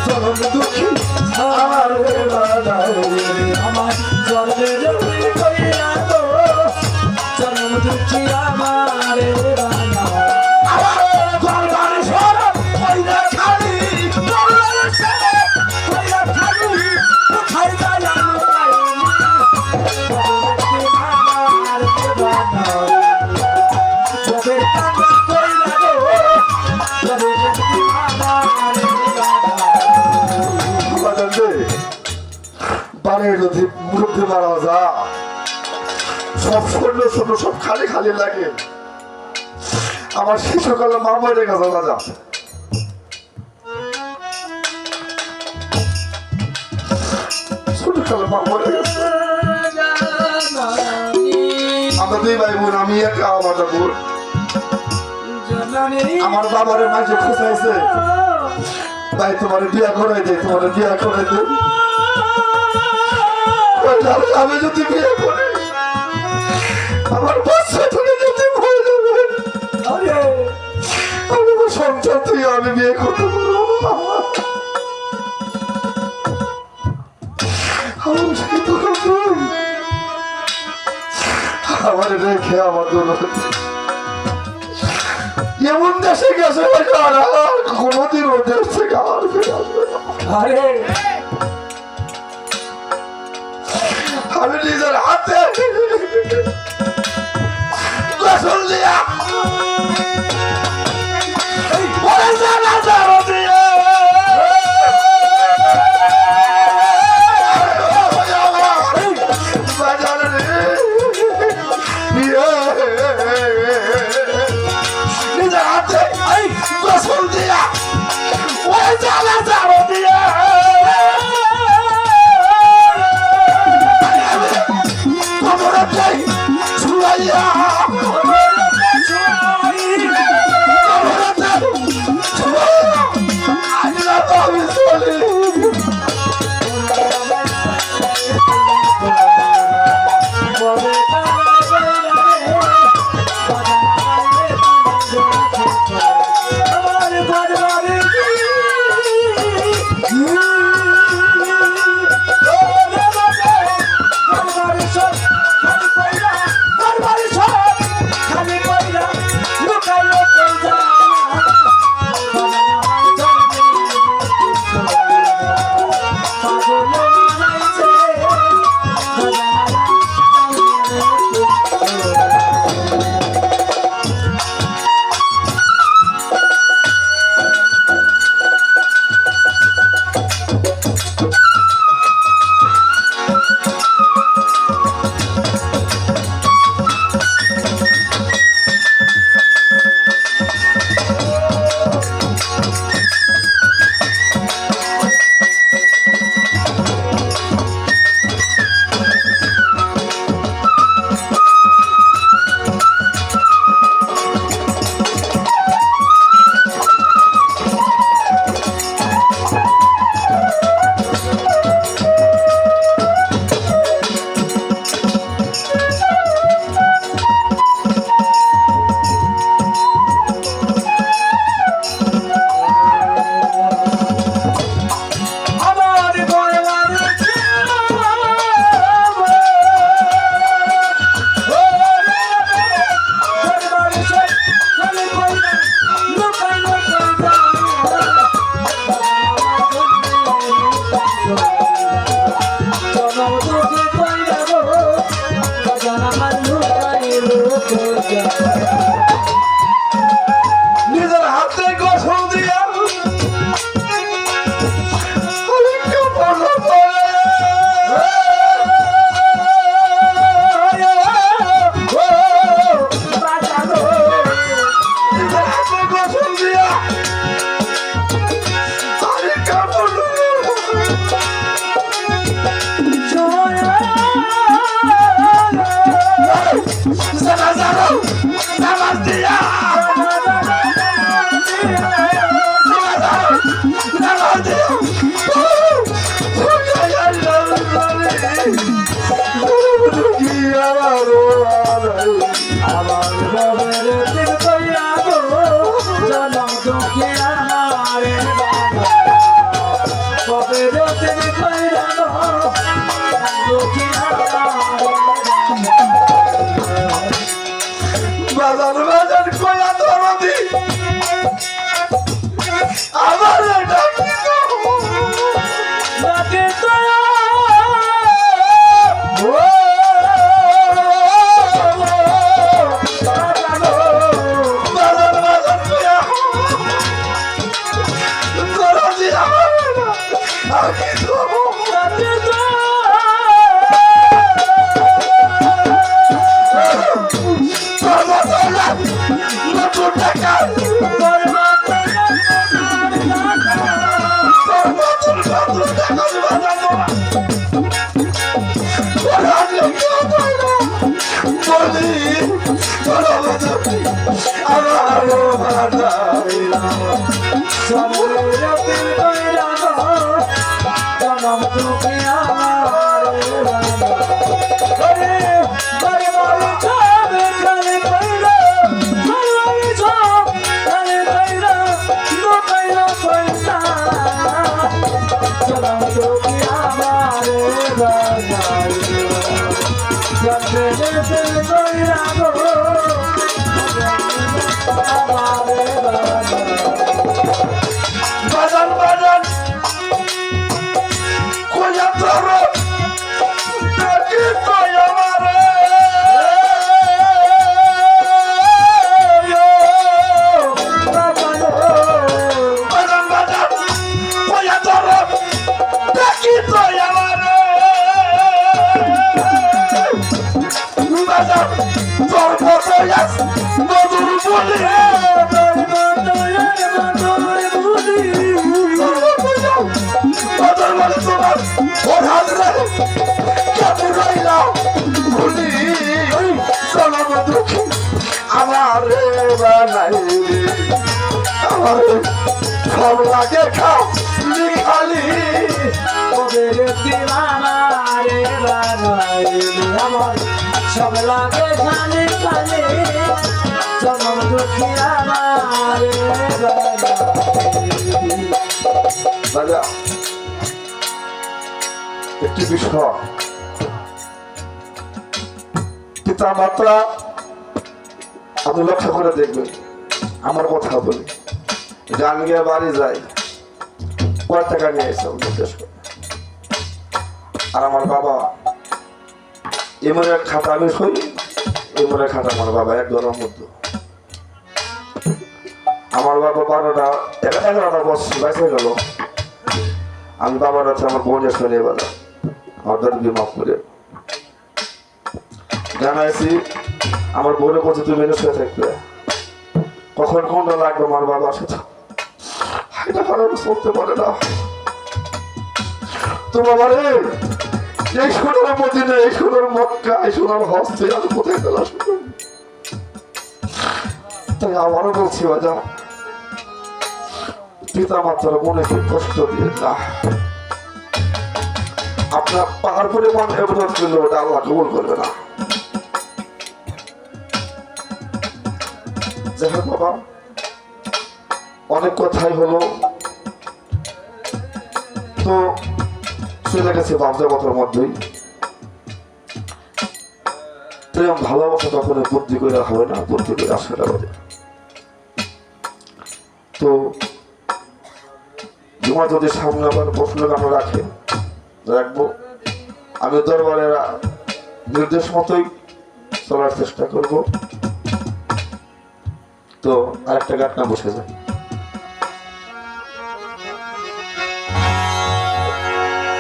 চরম দুঃখী আমার আমার জলে জলে কইরা তো চরম দুঃখী আমার যদি মুরব্বী মারা যা সব শরীর ছোট সব খালি খালি লাগে আমার শিশুকালে মা মরে গেছে রাজা ছোটকালে মা মরে গেছে আমরা দুই ভাই বোন আমি একা আমার বোন আমার বাবারে মাঝে খুঁজাইছে ভাই তোমার বিয়া করাই দে তোমার বিয়া করাই দে আমি যদি বিয়ে করি আমার বাচ্চা তুলে যদি ভয় যাবে আমি সংসার তুই আমি বিয়ে করতে পারবো আমার রেখে আমার এমন দেশে গেছে কোনদিন ও দেশ থেকে আর ফিরে আসবে না আমি নিজের হাতে গোসল দিয়া নিজের হাতে গোসল দিয়া ওই জ্বালা জ্বালা দিয়া দুঃখী বাজার বাজার কয়া ধরতি আমার ডাকি ডাকে তো বাজার বাজার কয়া ধরতি আমার আমি তো ডাকে তো নতুন টাকা জনম দুঃখী আমার বারে বারে যাবে খালি কইরা বারে যাও খালি কইরা দোকাইরা কইরা জনম দুঃখী আমার যাবে যেতে কইরা গো বাজান বাজান কয়া ধর ডাকি কই আমারে বাজান বাজান কয়া ধর ডাকি কই আমারে বাজান তোর বয়স মধুর বলি মধুর বলি তোমার ওর হাত রে কেমন রইলাম ভুলি চলব দুঃখী আমার বানাইলি আমার সব লাগে খাও খালি ওদের দিওয়ানারে বানাইলি আমার সব লাগে খালি খালি জনম দুঃখী আমারে বানাইলি রাজা একটি বিষয় পিতা মাত্রা আপনি লক্ষ্য করে দেখবেন আমার কথা বলি গান গিয়ে বাড়ি যাই কয় টাকা নিয়ে এসে জিজ্ঞেস করে আর আমার বাবা এমনের খাতা আমি সই এমনের খাতা আমার বাবা এক ঘরের মধ্যে আমার বাবা 11টা বছর বেঁচে গেল আমি বাবার কাছে আমার বোনের শুনে বেলা আমার দাদুকে মাফ করে জানাইছি আমার বোনের কাছে তুমি মেনে শুয়ে থাকবে কখন কোনটা লাগবে আমার বাবার সাথে এটা কারণ চলতে পারে না তো বাবা রে এই সোনার মদিনা এই সোনার মক্কা এই সোনার হস্তে আমি কোথায় তালাশ করব তাই আমারও বলছি বাজা পিতা মাতার মনে খুব কষ্ট দিয়ে না আপনার পাহাড় পরিমাণ এবাদত করলে ওটা আল্লাহ কবুল করবে না যাই হোক বাবা অনেক কথাই হলো তো চলে গেছে বাপজাবতার মধ্যেই প্রেম ভালোবাসা কখনো বুদ্ধি করে হবে না বুদ্ধি করে আসলে হবে তো জমা যদি সামনে আবার প্রশ্ন গান রাখে রাখবো আমি দরবারের নির্দেশ মতোই চলার চেষ্টা করব তো আরেকটা গান না বসে যায়